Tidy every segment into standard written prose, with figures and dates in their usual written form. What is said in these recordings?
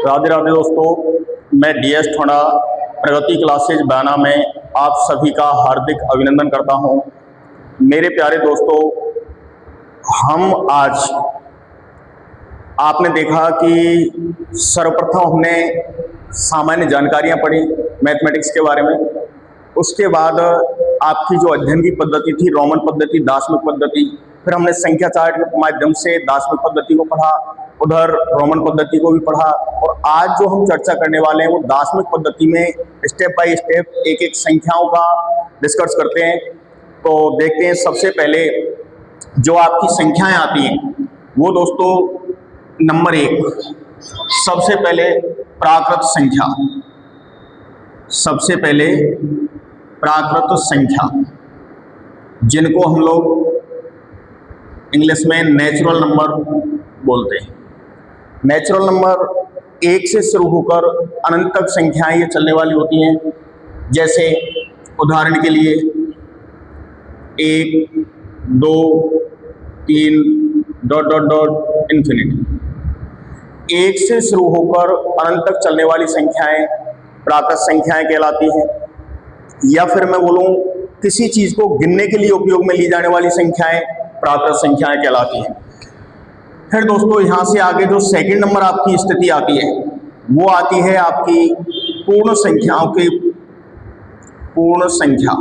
राधे राधे दोस्तों, मैं डीएस ठोड़ा प्रगति क्लासेज बयाना में आप सभी का हार्दिक अभिनंदन करता हूं। मेरे प्यारे दोस्तों, हम आज आपने देखा कि सर्वप्रथम हमने सामान्य जानकारियां पढ़ी मैथमेटिक्स के बारे में। उसके बाद आपकी जो अध्ययन की पद्धति थी रोमन पद्धति, दार्शनिक पद्धति, फिर हमने संख्या चार्ट के माध्यम से दार्शनिक पद्धति को पढ़ा, उधर रोमन पद्धति को भी पढ़ा, और आज जो हम चर्चा करने वाले हैं वो दार्शनिक पद्धति में स्टेप बाय स्टेप एक एक संख्याओं का डिस्कस करते हैं। तो देखते हैं, सबसे पहले जो आपकी संख्याएं आती हैं वो दोस्तों नंबर 1, सबसे पहले प्राकृत संख्या। सबसे पहले प्राकृत संख्या, जिनको हम लोग इंग्लिश में नेचुरल नंबर बोलते हैं। नेचुरल नंबर 1 से शुरू होकर अनंत तक संख्याएं ये चलने वाली होती हैं। जैसे उदाहरण के लिए 1, 2, 3 डॉट डॉट डॉट इन्फिनिटी। 1 से शुरू होकर अनंत तक चलने वाली संख्याएं प्राकृत संख्याएं कहलाती हैं। या फिर मैं बोलूं, किसी चीज को गिनने के लिए उपयोग में ली जाने वाली संख्याएं प्राकृत संख्याएं कहलाती हैं। फिर दोस्तों यहां से आगे जो सेकंड नंबर आपकी स्थिति आती है वो आती है आपकी पूर्ण संख्याओं की पूर्ण संख्या।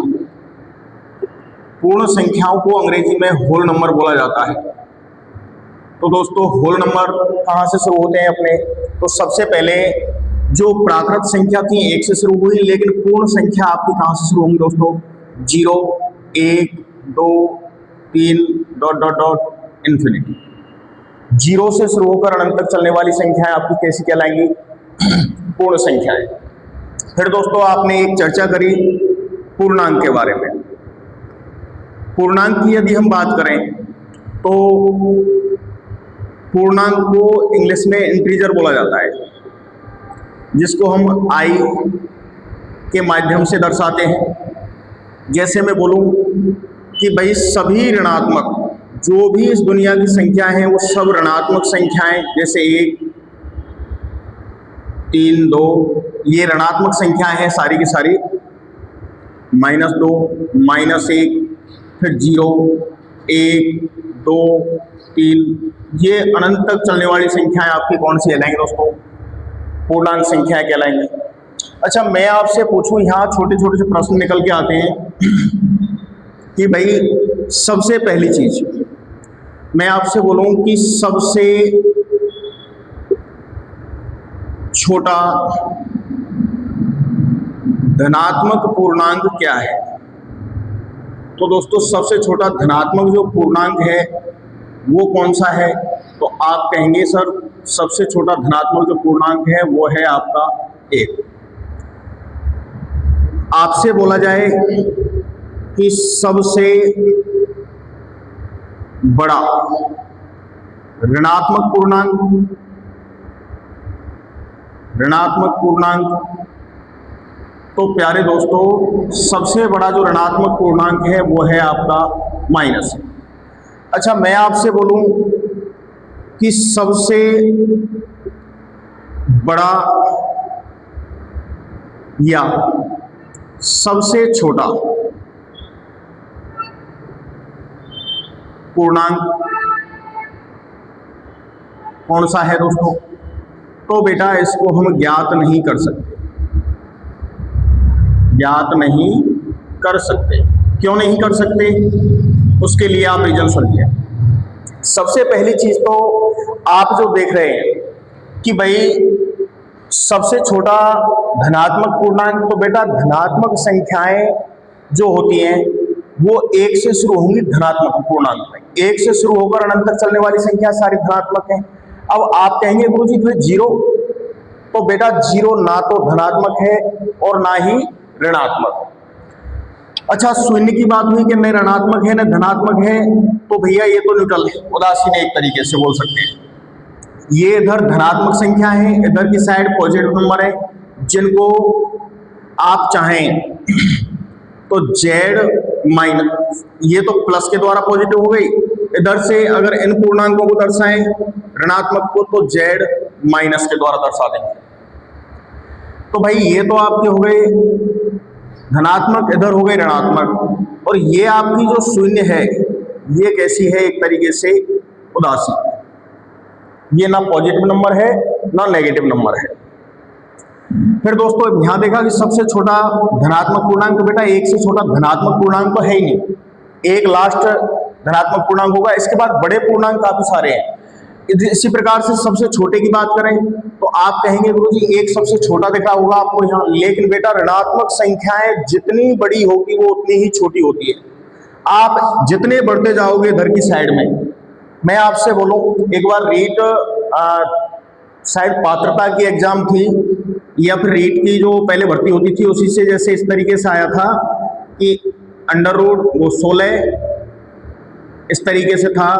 पूर्ण संख्याओं को अंग्रेजी में होल नंबर बोला जाता है। तो दोस्तों होल नंबर कहां से शुरू होते हैं अपने? तो सबसे पहले जो प्राकृत संख्या थी 1 से शुरू हुई, लेकिन पूर्ण संख्या आपकी कहां से शुरू होंगी दोस्तों? 0, 1, 2, 3 डॉट डॉट डॉट इन्फिनिटी। 0 से शुरू होकर अनंत तक चलने वाली संख्याएं आपकी कैसी कहलाएंगी? पूर्ण संख्याएं। फिर दोस्तों आपने एक चर्चा करी पूर्णांक के बारे में। पूर्णांक की यदि हम बात करें तो पूर्णांक को इंग्लिश में इंटीजर बोला जाता है, जिसको हम i के माध्यम से दर्शाते हैं। जैसे मैं बोलूं कि भाई सभी ऋणात्मक जो भी इस दुनिया की संख्या है वो सब ऋणात्मक संख्याएं, जैसे 1, 3, 2 ये ऋणात्मक संख्याएं हैं सारी की सारी। -2, -1, फिर 0, 1, 2, 3 ये अनंत तक चलने वाली संख्याएं आपकी कौन सी कहलाएंगी दोस्तों? पूर्णांक संख्याएं कहलाएंगी। अच्छा, मैं आपसे पूछूं, यहाँ छोटे छोटे से प्रश्न निकल के आते हैं कि भाई सबसे पहली चीज मैं आपसे बोलूं कि सबसे छोटा धनात्मक पूर्णांक क्या है? तो दोस्तों सबसे छोटा धनात्मक जो पूर्णांक है वो कौन सा है? तो आप कहेंगे सर सबसे छोटा धनात्मक जो पूर्णांक है वो है आपका 1। आपसे बोला जाए कि सबसे बड़ा ऋणात्मक पूर्णांक, तो प्यारे दोस्तों सबसे बड़ा जो ऋणात्मक पूर्णांक है वो है आपका माइनस। अच्छा, मैं आपसे बोलूं कि सबसे बड़ा या सबसे छोटा पूर्णांक कौन सा है दोस्तों? तो बेटा इसको हम ज्ञात नहीं कर सकते। ज्ञात नहीं कर सकते। क्यों नहीं कर सकते? उसके लिए आप रीजन सुनिए। सबसे पहली चीज तो आप जो देख रहे हैं कि भाई सबसे छोटा धनात्मक पूर्णांक, तो बेटा धनात्मक संख्याएं जो होती हैं वो 1 से शुरू होंगी धनात्मक पूर्णांक में। 1 से शुरू होकर अनंत तक चलने वाली संख्या सारी धनात्मक हैं। अब आप कहेंगे गुरुजी फिर 0, तो बेटा 0 ना तो धनात्मक है और ना ही ऋणात्मक। अच्छा, शून्य की बात हुई कि न ऋणात्मक है न धनात्मक है, तो भैया ये तो न्यूट्रल है, उदासीन है, एक तरीके से बोल सकते हैं। ये इधर धनात्मक संख्या है, इधर की साइड पॉजिटिव नंबर है, जिनको आप चाहें तो Z माइनस, ये तो प्लस के द्वारा पॉजिटिव हो गई, इधर से अगर इन पूर्णांकों को दर्शाएं ऋणात्मक को, तो z माइनस के द्वारा दर्शा देंगे। तो भाई ये तो आपके हो गए धनात्मक, इधर हो गए ऋणात्मक, और ये आपकी जो शून्य है ये कैसी है, एक तरीके से उदासी। ये ना पॉजिटिव नंबर है ना नेगेटिव नंबर है। फिर दोस्तों यहां देखा कि सबसे छोटा धनात्मक पूर्णांक, तो बेटा एक से छोटा धनात्मक पूर्णांक तो है ही नहीं, एक लास्ट धनात्मक पूर्णांक होगा, इसके बाद बड़े पूर्णांक काफी सारे हैं। इसी प्रकार से सबसे छोटे की बात करें तो आप कहेंगे गुरुजी एक सबसे छोटा दिखा होगा आपको यहाँ, लेकिन बेटा ऋणात्मक संख्याएं जितनी बड़ी होगी वो उतनी ही छोटी होती है। आप जितने बढ़ते जाओगे इधर की साइड में, मैं आपसे बोलूं एक बार रीट शायद पात्रता की एग्जाम थी या फिर रीट की जो पहले भर्ती होती थी उसी से जैसे इस तरीके से आया था कि अंडर रूट वो 16 इस तरीके से था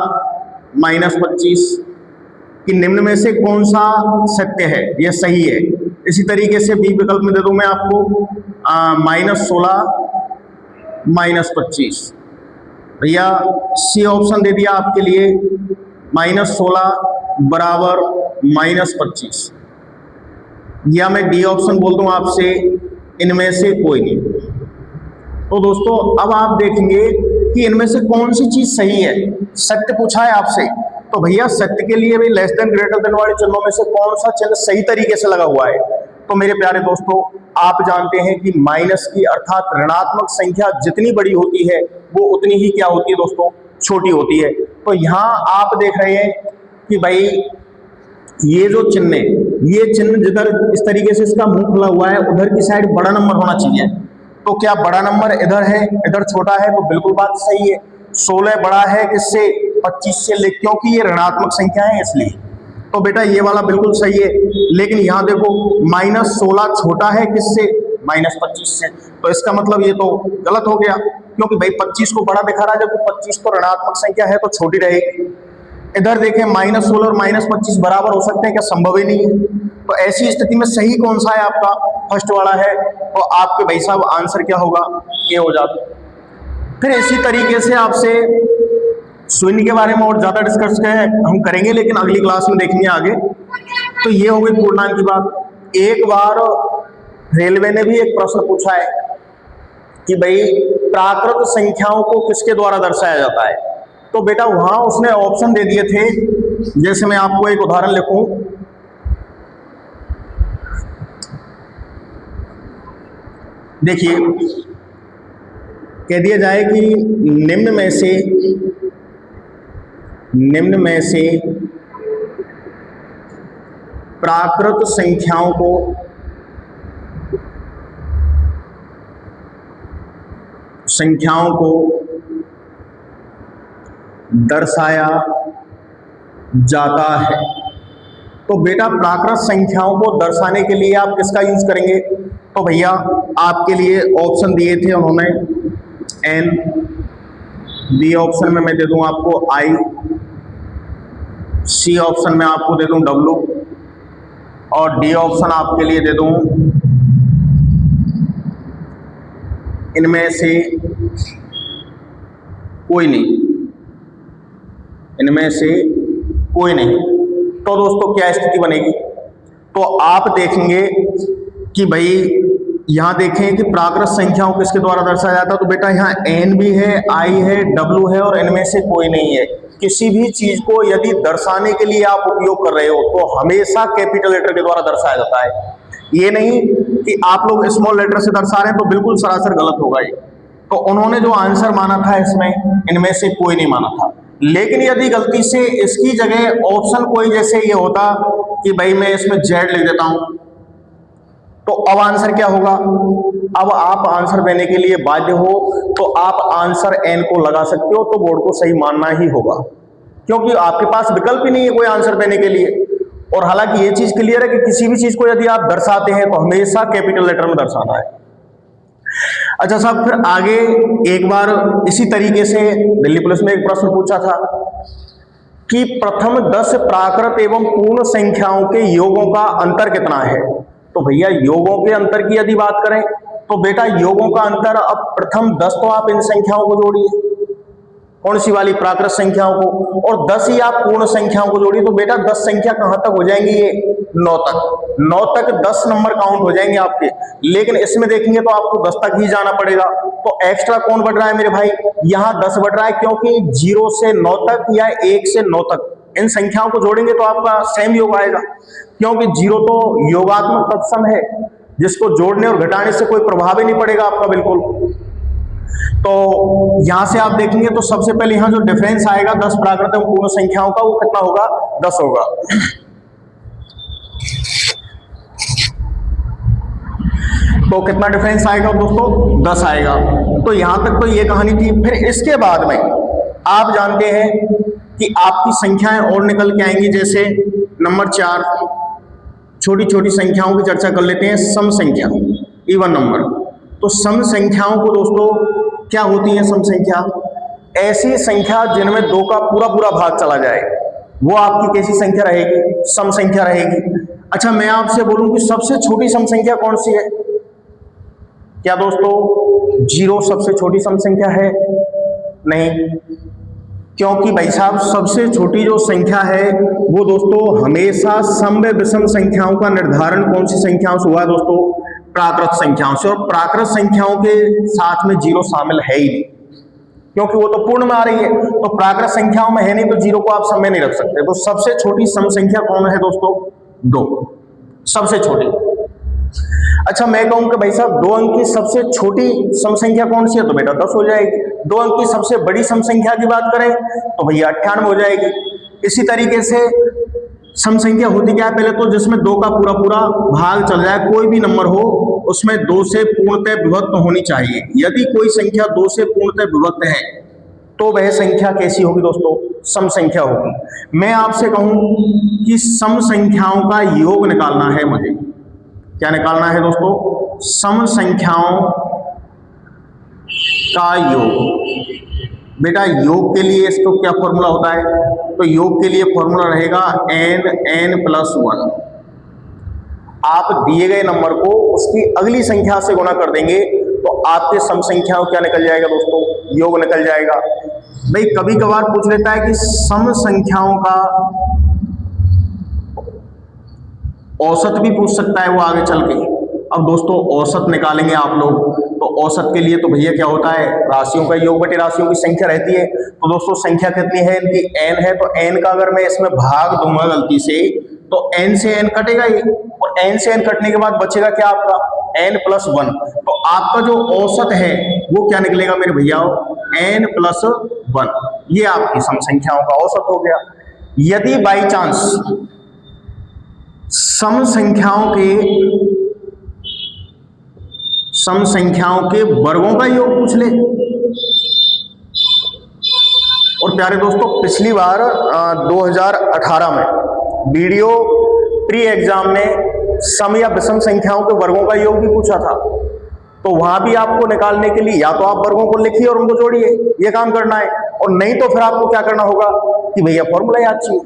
-25 कि निम्न में से कौन सा सत्य है, यह सही है। इसी तरीके से बी विकल्प में दे दूं मैं आपको -16 -25। भैया सी ऑप्शन दे दिया आपके लिए -16 बराबर -25, या मैं डी ऑप्शन बोल दूं आपसे इनमें से कोई नहीं। तो दोस्तों अब आप देखेंगे कि इनमें से कौन सी चीज सही है। सत्य पूछा है आपसे, तो भैया सत्य के लिए भी लेस देन ग्रेटर देन वाले चिन्हों में से कौन सा चिन्ह सही तरीके से लगा हुआ है। तो मेरे प्यारे दोस्तों आप जानते हैं कि माइनस की अर्थात ऋणात्मक संख्या जितनी बड़ी होती है वो उतनी ही क्या होती है दोस्तों, छोटी होती है। तो यहाँ आप देख रहे हैं कि भाई ये जो चिन्ह है, ये चिन्ह जिधर इस तरीके से इसका मुंह खुला हुआ है उधर की साइड बड़ा नंबर होना चाहिए। तो क्या बड़ा नंबर इधर है, इधर छोटा है, तो बिल्कुल बात सही है। 16 बड़ा है किससे, 25 से, क्योंकि ये ऋणात्मक संख्या है इसलिए। तो बेटा ये वाला बिल्कुल सही है। लेकिन यहाँ देखो -16 छोटा है किससे, -25 से, तो इसका मतलब ये तो गलत हो गया, क्योंकि भाई 25 को बड़ा दिखा रहा है जबकि 25 तो ऋणात्मक संख्या है तो छोटी रहेगी। इधर देखें -16 और -25 बराबर हो सकते हैं क्या, संभव ही नहीं है। तो ऐसी स्थिति में सही कौन सा है आपका, फर्स्ट वाला है। तो आपके भाई साहब आंसर क्या होगा, ये हो जाता। फिर इसी तरीके से आपसे शून्य के बारे में और ज्यादा डिस्कस हम करेंगे, लेकिन अगली क्लास में देखेंगे आगे। तो ये हो गई पूर्णांक की बात। एक बार रेलवे ने भी एक प्रश्न पूछा है कि भाई प्राकृत संख्याओं को किसके द्वारा दर्शाया जाता है। तो बेटा वहां उसने ऑप्शन दे दिए थे, जैसे मैं आपको एक उदाहरण लिखूं, देखिए कह दिया जाए कि निम्न में से प्राकृत संख्याओं को दर्शाया जाता है। तो बेटा प्राकृत संख्याओं को दर्शाने के लिए आप किसका यूज करेंगे। तो भैया आपके लिए ऑप्शन दिए थे उन्होंने n, बी ऑप्शन में मैं दे दूं आपको I, सी ऑप्शन में आपको दे दूं W, और डी ऑप्शन आपके लिए दे दूं इनमें से कोई नहीं, इनमें से कोई नहीं। तो दोस्तों क्या स्थिति बनेगी, तो आप देखेंगे कि भाई यहां देखें कि प्राकृत संख्याओं को किसके द्वारा दर्शाया जाता है। तो बेटा यहाँ n भी है, I है, W है और इनमें से कोई नहीं है। किसी भी चीज को यदि दर्शाने के लिए आप उपयोग कर रहे हो तो हमेशा कैपिटल लेटर के द्वारा दर्शाया जाता है। ये नहीं कि आप लोग स्मॉल लेटर से दर्शा रहे हैं तो बिल्कुल सरासर गलत होगा ये। तो उन्होंने जो आंसर माना था इसमें इनमें से कोई नहीं माना था। लेकिन यदि गलती से इसकी जगह ऑप्शन कोई जैसे ये होता कि भाई मैं इसमें Z लिख देता हूं, तो अब आंसर क्या होगा। अब आप आंसर देने के लिए बाध्य हो तो आप आंसर n को लगा सकते हो, तो बोर्ड को सही मानना ही होगा, क्योंकि आपके पास विकल्प ही नहीं है कोई आंसर देने के लिए। और हालांकि ये चीज क्लियर है कि किसी भी चीज को यदि आप दर्शाते हैं तो हमेशा कैपिटल लेटर में दर्शाना है। अच्छा साहब, फिर आगे एक बार इसी तरीके से दिल्ली पुलिस में एक प्रश्न पूछा था कि प्रथम 10 प्राकृत एवं पूर्ण संख्याओं के योगों का अंतर कितना है। तो भैया योगों के अंतर की यदि बात करें तो बेटा योगों का अंतर, अब प्रथम 10 तो आप इन संख्याओं को जोड़िए, कौन सी वाली, प्राकृत संख्याओं को, और 10 ही आप पूर्ण संख्याओं को जोड़िए तो बेटा 10 संख्या कहां तक हो जाएंगी, ये 9 तक। 9 तक 10 नंबर काउंट हो जाएंगे आपके। लेकिन इसमें देखेंगे तो आपको 10 तक ही जाना पड़ेगा। तो एक्स्ट्रा कौन बढ़ रहा है मेरे भाई, यहां 10 बढ़ रहा है, क्योंकि 0 से 9 तक या 1 से 9 तक इन संख्याओं को जोड़ेंगे तो आपका सेम योग आएगा, क्योंकि 0 तो योगात्मक तत्सम है, जिसको जोड़ने और घटाने से कोई प्रभाव ही नहीं पड़ेगा आपका बिल्कुल। तो यहां से आप देखेंगे तो सबसे पहले यहां जो डिफरेंस आएगा 10 प्राकृत एवं पूर्ण संख्याओं का, वो कितना होगा, 10 होगा। तो कितना डिफरेंस आएगा दोस्तों, 10 आएगा। तो यहां तक तो ये कहानी थी। फिर इसके बाद में आप जानते हैं कि आपकी संख्याएं और निकल के आएंगी। जैसे नंबर 4, छोटी छोटी संख्याओं की चर्चा कर लेते हैं। सम संख्या, इवन नंबर। तो सम संख्याओं को दोस्तों क्या होती है, सम संख्या ऐसी संख्या जिनमें 2 का पूरा पूरा भाग चला जाए, वो आपकी कैसी संख्या रहेगी, सम संख्या रहेगी। अच्छा, मैं आपसे बोलूं कि सबसे छोटी सम संख्या कौन सी है, क्या दोस्तों 0 सबसे छोटी सम संख्या है? नहीं, क्योंकि भाई साहब सबसे छोटी जो संख्या है वो दोस्तों हमेशा सम व विषम संख्याओं का निर्धारण कौन सी संख्याओं से हुआ है दोस्तों, प्राकृत संख्याओं से। और प्राकृत संख्याओं के साथ में 0 शामिल है ही नहीं, क्योंकि वो तो पूर्ण में आ रही है। तो प्राकृत संख्याओं में है नहीं, तो 0 को आप सम में नहीं रख सकते। तो सबसे छोटी सम संख्या कौन है दोस्तों, 2, सबसे छोटी। अच्छा, मैं कहूं कि भाई साहब 2 अंक की सबसे छोटी सम संख्या कौन सी है, तो बेटा 10 हो जाएगी। 2 अंक की सबसे बड़ी सम संख्या की बात करें तो भैया 98 हो जाएगी। इसी तरीके से सम संख्या होती क्या है, पहले तो जिसमें 2 का पूरा पूरा भाग चल जाए, कोई भी नंबर हो उसमें 2 से पूर्णतः विभक्त होनी चाहिए। यदि कोई संख्या 2 से पूर्णतः विभक्त है तो वह संख्या कैसी होगी दोस्तों, सम संख्या होगी। मैं आपसे कहूं कि सम संख्याओं का योग निकालना है मुझे, क्या निकालना है दोस्तों, सम संख्याओं का योग। बेटा योग के लिए इसको क्या फॉर्मूला होता है, तो योग के लिए फॉर्मूला रहेगा n+1। आप दिए गए नंबर को उसकी अगली संख्या से गुणा कर देंगे तो आपके सम संख्याओं क्या निकल जाएगा दोस्तों, योग निकल जाएगा। भाई कभी कभार पूछ लेता है कि सम संख्याओं का औसत भी पूछ सकता है वो आगे चल के। अब दोस्तों औसत निकालेंगे आप लोग, तो औसत के लिए तो भैया क्या होता है, राशियों का योग बटे राशियों की संख्या रहती है। तो दोस्तों संख्या कितनी है इनकी, n है, तो n का अगर मैं इसमें भाग दूंगा गलती से तो n से n कटेगा ये, और n से n कटने के बाद बचेगा क्या आपका, n+1। तो आपका जो औसत है वो क्या निकलेगा मेरे भैया, n+1। ये आपकी सम संख्याओं का औसत हो गया। यदि बाई चांस सम संख्याओं के वर्गों का योग पूछ ले, और प्यारे दोस्तों पिछली बार 2018 में वीडियो प्री एग्जाम में सम या विषम संख्याओं के वर्गों का योग भी पूछा था। तो वहां भी आपको निकालने के लिए या तो आप वर्गों को लिखिए और उनको जोड़िए, ये काम करना है, और नहीं तो फिर आपको क्या करना होगा कि भैया फॉर्मूला याद चाहिए।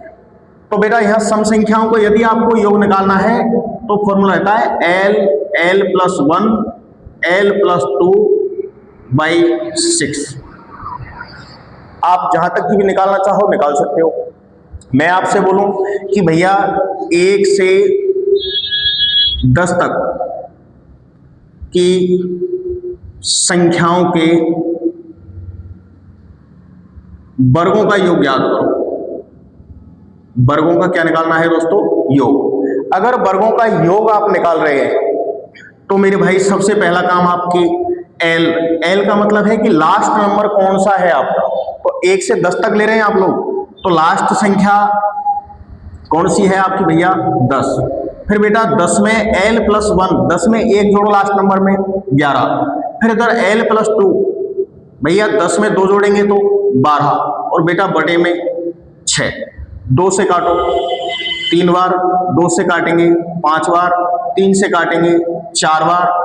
तो बेटा यहाँ सम संख्याओं को यदि आपको योग निकालना है तो फॉर्मूला रहता है l+1 l+2/6। आप जहां तक की भी निकालना चाहो निकाल सकते हो। मैं आपसे बोलूं कि भैया 1 से 10 तक की संख्याओं के वर्गों का योग याद करो। वर्गों का क्या निकालना है दोस्तों, योग। अगर वर्गों का योग आप निकाल रहे हैं तो मेरे भाई सबसे पहला काम आपकी एल का मतलब है कि लास्ट नंबर कौन सा है आपका। तो 1 से 10 तक ले रहे हैं आप लोग, तो लास्ट संख्या कौन सी है आपकी भैया, 10। फिर बेटा 10 में l+1, 10 में 1 जोड़ो लास्ट नंबर में 11। फिर इधर l+2, भैया 10 में 2 जोड़ेंगे तो 12, और बेटा बटे में 6। 2 से काटो 3 बार, 2 से काटेंगे 5 बार, 3 से काटेंगे 4 बार।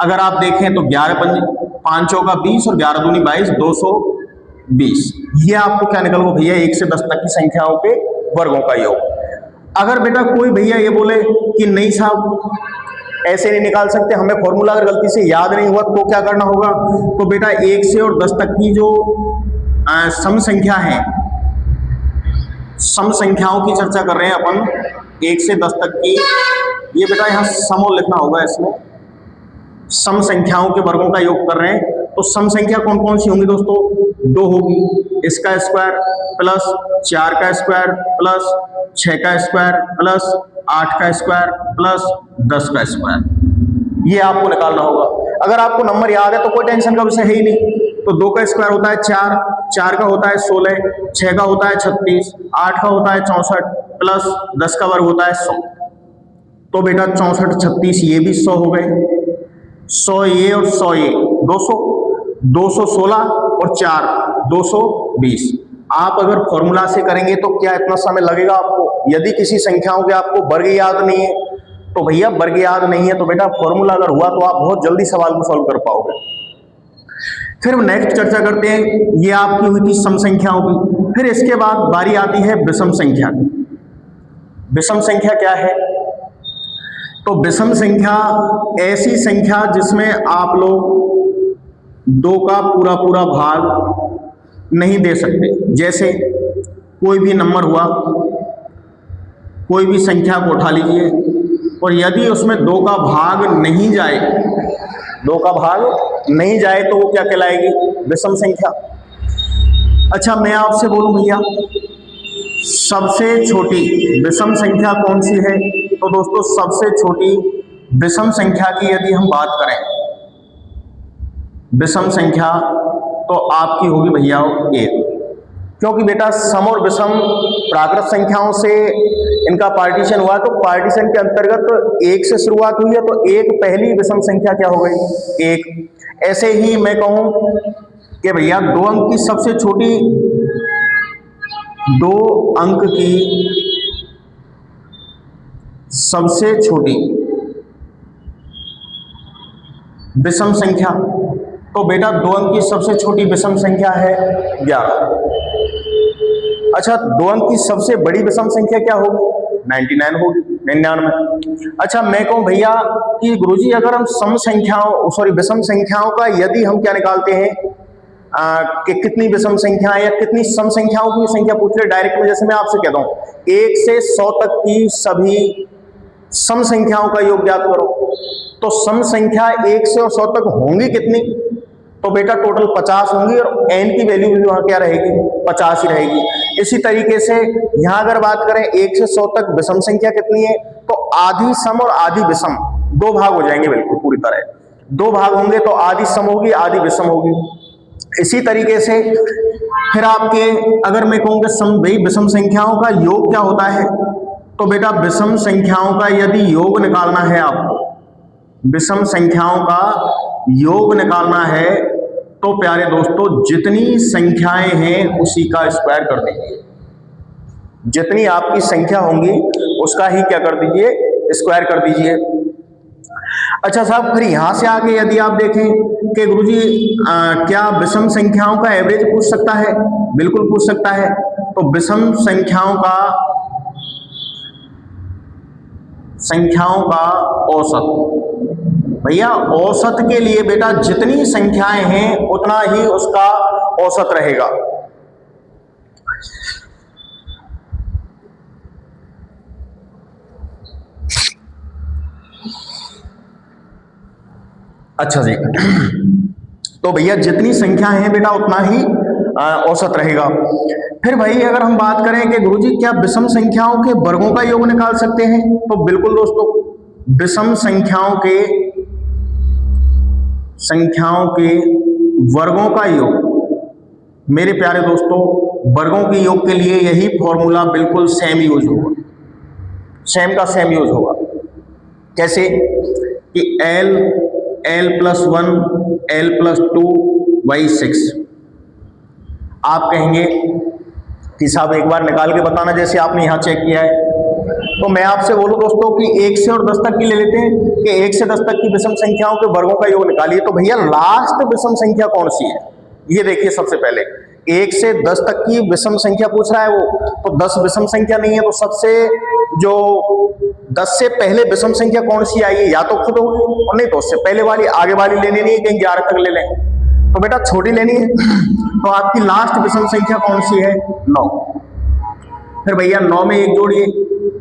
अगर आप देखें तो 5 चौका 20 और 11 दूनी 22, 220। ये आपको क्या निकल गया भैया 1 से 10 तक की संख्याओं के वर्गों का योग। अगर बेटा कोई भैया ये बोले कि नहीं साहब ऐसे नहीं निकाल सकते, हमें फॉर्मूला अगर गलती से याद नहीं हुआ तो क्या करना होगा, तो बेटा 1 से और 10 तक की जो सम संख्या है, सम संख्याओं की चर्चा कर रहे हैं अपन 1 से 10 तक की। ये बेटा यहाँ सम और लिखना होगा, इसमें सम संख्याओं के वर्गों का योग कर रहे हैं। तो सम संख्या कौन कौन सी होंगी दोस्तों? 2 होगी, इसका स्क्वायर प्लस 4 का स्क्वायर प्लस 6 का स्क्वायर प्लस 8 का स्क्वायर प्लस 10 का स्क्वायर, ये आपको निकालना होगा। अगर आपको नंबर याद है तो कोई टेंशन का विषय है ही नहीं। तो 2 का स्क्वायर होता है 4, 4 का होता है 16, 6 का होता है 36, 8 का होता है 64 प्लस 10 का वर्ग होता है 100। तो बेटा 64 36 ये भी 100 हो गए, 100 ये और 100 ये 200, 216 और 4 220। आप अगर फॉर्मूला से करेंगे तो क्या इतना समय लगेगा आपको? यदि किसी संख्याओं के आपको वर्ग याद नहीं है तो भैया वर्ग याद नहीं है तो बेटा फॉर्मूला अगर हुआ तो आप बहुत जल्दी सवाल को सॉल्व कर पाओगे। फिर नेक्स्ट चर्चा करते हैं, ये आपकी हुई थी सम संख्याओं की। फिर इसके बाद बारी आती है विषम संख्या की। विषम संख्या क्या है? तो विषम संख्या ऐसी संख्या जिसमें आप लोग 2 का पूरा पूरा भाग नहीं दे सकते। जैसे कोई भी नंबर हुआ, कोई भी संख्या को उठा लीजिए और यदि उसमें 2 का भाग नहीं जाए, 2 का भाग नहीं जाए तो वो क्या कहलाएगी? विषम संख्या। अच्छा मैं आपसे बोलूं भैया सबसे छोटी विषम संख्या कौन सी है? तो दोस्तों सबसे छोटी विषम संख्या की यदि हम बात करें, विषम संख्या तो आपकी होगी भैया 1, क्योंकि बेटा सम और विषम प्राकृत संख्याओं से इनका पार्टीशन हुआ, तो पार्टीशन के अंतर्गत 1 से शुरुआत हुई है, तो 1 पहली विषम संख्या क्या हो गई? 1। ऐसे ही मैं कहूं कि भैया 2 अंक की सबसे छोटी, 2 अंक की सबसे छोटी विषम संख्या, तो बेटा 2 अंक की सबसे छोटी विषम संख्या है 11। अच्छा 2 अंक की सबसे बड़ी विषम संख्या क्या होगी? 99 होगी, 99। अच्छा मैं कहूं भैया कि गुरुजी अगर हम सम संख्याओं विषम संख्याओं का यदि हम क्या निकालते हैं कि कितनी विषम संख्या या कितनी सम संख्याओं की संख्या पूछ रहे डायरेक्ट में, जैसे मैं आपसे कहता हूं 1 से 100 तक की सभी सम संख्याओं का योग ज्ञात करो, तो सम संख्या 1 से 100 तक होंगी कितनी? तो बेटा टोटल 50 होंगी और n की वैल्यू भी वहां क्या रहेगी? 50 ही रहेगी। इसी तरीके से यहां अगर बात करें 1 से 100 तक विषम संख्या कितनी है? तो आधी सम और आधी विषम 2 भाग हो जाएंगे, बिल्कुल पूरी तरह 2 भाग होंगे, तो आधी सम होगी आधी विषम होगी। इसी तरीके से फिर आपके अगर मैं कहूँगा विषम संख्याओं का योग क्या होता है? तो बेटा विषम संख्याओं का यदि योग निकालना है आपको, विषम संख्याओं का योग निकालना है तो प्यारे दोस्तों जितनी संख्याएं हैं उसी का स्क्वायर कर दीजिए। जितनी आपकी संख्या होंगी उसका ही क्या कर दीजिए? स्क्वायर कर दीजिए। अच्छा साहब फिर यहां से आगे यदि आप देखें कि गुरुजी क्या विषम संख्याओं का एवरेज पूछ सकता है? बिल्कुल पूछ सकता है। तो विषम संख्याओं का औसत, भैया औसत के लिए बेटा जितनी संख्याएं हैं उतना ही उसका औसत रहेगा। अच्छा जी तो भैया जितनी संख्याएं हैं बेटा उतना ही औसत रहेगा। फिर भाई अगर हम बात करें कि गुरुजी क्या विषम संख्याओं के वर्गों का योग निकाल सकते हैं? तो बिल्कुल दोस्तों विषम संख्याओं के वर्गों का योग मेरे प्यारे दोस्तों वर्गों के योग के लिए यही फॉर्मूला बिल्कुल सेम यूज होगा, सेम का सेम यूज होगा। कैसे कि l+1 l+2 बाई 6। आप कहेंगे कि साहब एक बार निकाल के बताना जैसे आपने यहां चेक किया है। तो मैं आपसे बोलूं दोस्तों कि 1 से और 10 तक की ले लेते हैं कि 1 से 10 तक की विषम संख्याओं के वर्गों का योग निकालिए। तो भैया लास्ट विषम संख्या कौन सी है? ये देखिए सबसे पहले 1 से 10 तक की विषम संख्या पूछ रहा है वो, तो 10 विषम संख्या नहीं है, तो सबसे जो 10 से पहले विषम संख्या कौन सी आई है? या तो खुद होगी और नहीं तो उससे पहले वाली, आगे वाली लेनी नहीं है, कहीं 11 तक ले लें। तो बेटा छोटी लेनी है तो आपकी लास्ट विषम संख्या कौन सी है? 9। फिर भैया 9 में 1 जोड़िए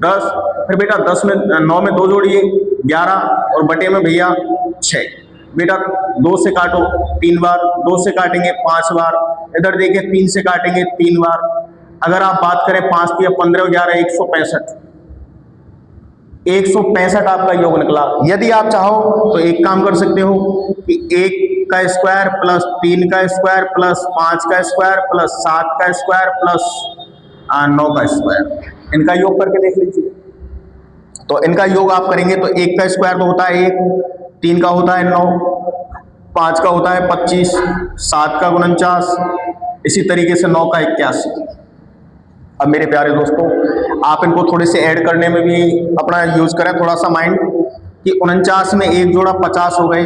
10, फिर बेटा 10 में 9 में 2 जोड़िए 11 और बटे में भैया 6। बेटा 2 से काटो 3 बार, 2 से काटेंगे 5 बार, इधर देखिए 3 से काटेंगे 3 बार। अगर आप बात करें 5 या 15 11 165, 165 आपका योग निकला। यदि आप चाहो तो एक काम कर सकते हो कि 1 का स्क्वायर प्लस 3 का स्क्वायर प्लस 5 का स्क्वायर प्लस 7 का स्क्वायर प्लस 9 का स्क्वायर, इनका योग करके देख लीजिए। तो इनका योग आप करेंगे तो 1 का स्क्वायर तो होता है 1, 3 का होता है 9, 5 का होता है 25, 7 का 49, इसी तरीके से 9 का 81। अब मेरे प्यारे दोस्तों, आप इनको थोड़े से ऐड करने में भी अपना यूज करें थोड़ा सा माइंड, कि 49 में 1 जोड़ा 50 हो गए,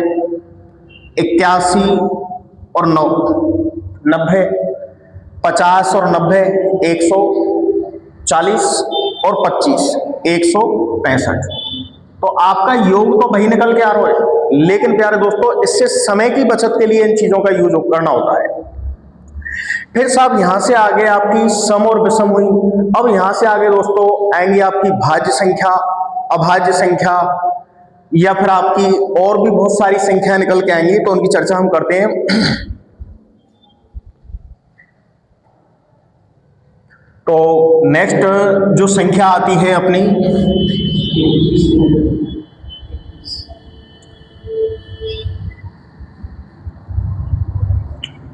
81 और 9 90, 50 और 90 140 और 25 165। तो आपका योग तो वही निकल के आ रहा है, लेकिन प्यारे दोस्तों इससे समय की बचत के लिए इन चीजों का यूज करना होता है। फिर साहब यहां से आगे आपकी सम और विषम हुई। अब यहां से आगे दोस्तों आएंगी आपकी भाज्य संख्या, अभाज्य संख्या, या फिर आपकी और भी बहुत सारी संख्या निकल के आएंगी, तो उनकी चर्चा हम करते हैं। तो नेक्स्ट जो संख्या आती है अपनी,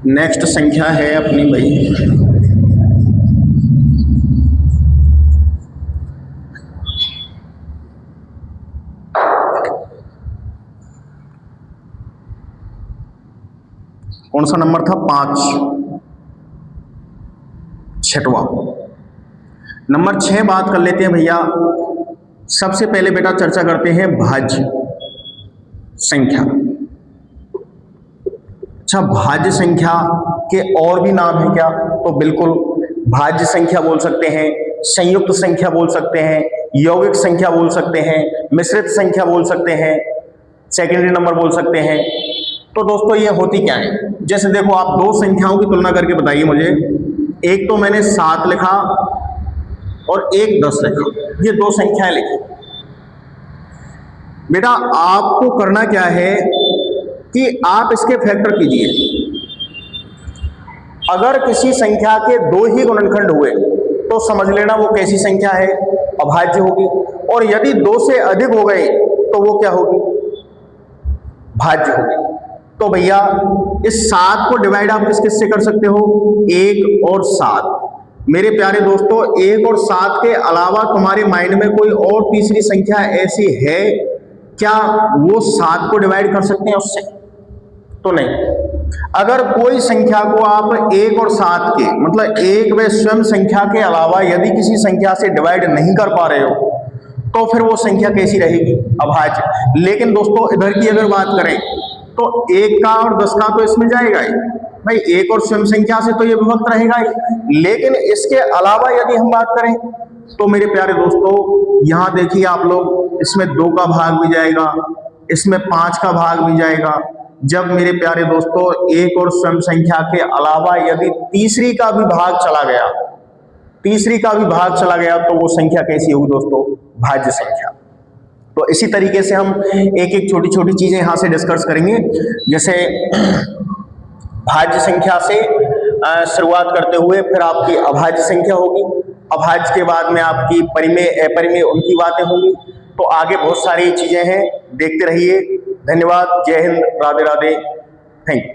नेक्स्ट संख्या है अपनी भाई कौन सा नंबर था? 5, 6वां नंबर। 6 बात कर लेते हैं भैया। सबसे पहले बेटा चर्चा करते हैं भाज्य संख्या। अच्छा, भाज्य संख्या के और भी नाम है क्या? तो बिल्कुल, भाज्य संख्या बोल सकते हैं, संयुक्त संख्या बोल सकते हैं, यौगिक संख्या बोल सकते हैं, मिश्रित संख्या बोल सकते हैं, सेकेंडरी नंबर बोल सकते हैं। तो दोस्तों ये होती क्या है? जैसे देखो, आप दो संख्याओं की तुलना करके बताइए मुझे। एक तो मैंने 7 लिखा और एक 10 लिखा, ये दो संख्याएं लिखी। बेटा आपको करना क्या है कि आप इसके फैक्टर कीजिए। अगर किसी संख्या के 2 ही गुणनखंड हुए तो समझ लेना वो कैसी संख्या है? अभाज्य होगी। और यदि 2 से अधिक हो गए तो वो क्या होगी? भाज्य होगी। तो भैया इस 7 को डिवाइड आप किस किस से कर सकते हो? 1 और 7। मेरे प्यारे दोस्तों, 1 और 7 के अलावा तुम्हारे माइंड में कोई और तीसरी संख्या ऐसी है क्या वो 7 को डिवाइड कर सकते हैं उससे? तो नहीं। अगर कोई संख्या को आप 1 और 7 के मतलब एक व स्वयं संख्या के अलावा यदि किसी संख्या से डिवाइड नहीं कर पा रहे हो तो फिर वो संख्या कैसी रहेगी? अभाज्य। लेकिन दोस्तों इधर की अगर बात करें तो 1 का और 10 का तो इसमें जाएगा ही भाई, 1 और स्वयं संख्या से तो ये विभक्त रहेगा ही। लेकिन इसके अलावा यदि हम बात करें तो मेरे प्यारे दोस्तों यहां देखिए आप लोग, इसमें 2 का भाग भी जाएगा, इसमें 5 का भाग भी जाएगा। जब मेरे प्यारे दोस्तों 1 और स्वयं संख्या के अलावा यदि तीसरी का भी भाग चला गया तो वो संख्या कैसी होगी दोस्तों? भाज्य संख्या। तो इसी तरीके से हम एक एक छोटी छोटी चीजें यहां से डिस्कस करेंगे। जैसे भाज्य संख्या से शुरुआत करते हुए फिर आपकी अभाज्य संख्या होगी, अभाज्य के बाद में आपकी परिमेय अपरिमेय उनकी बातें होंगी। तो आगे बहुत सारी चीजें हैं, देखते रहिए। धन्यवाद, जय हिंद, राधे राधे, थैंक यू।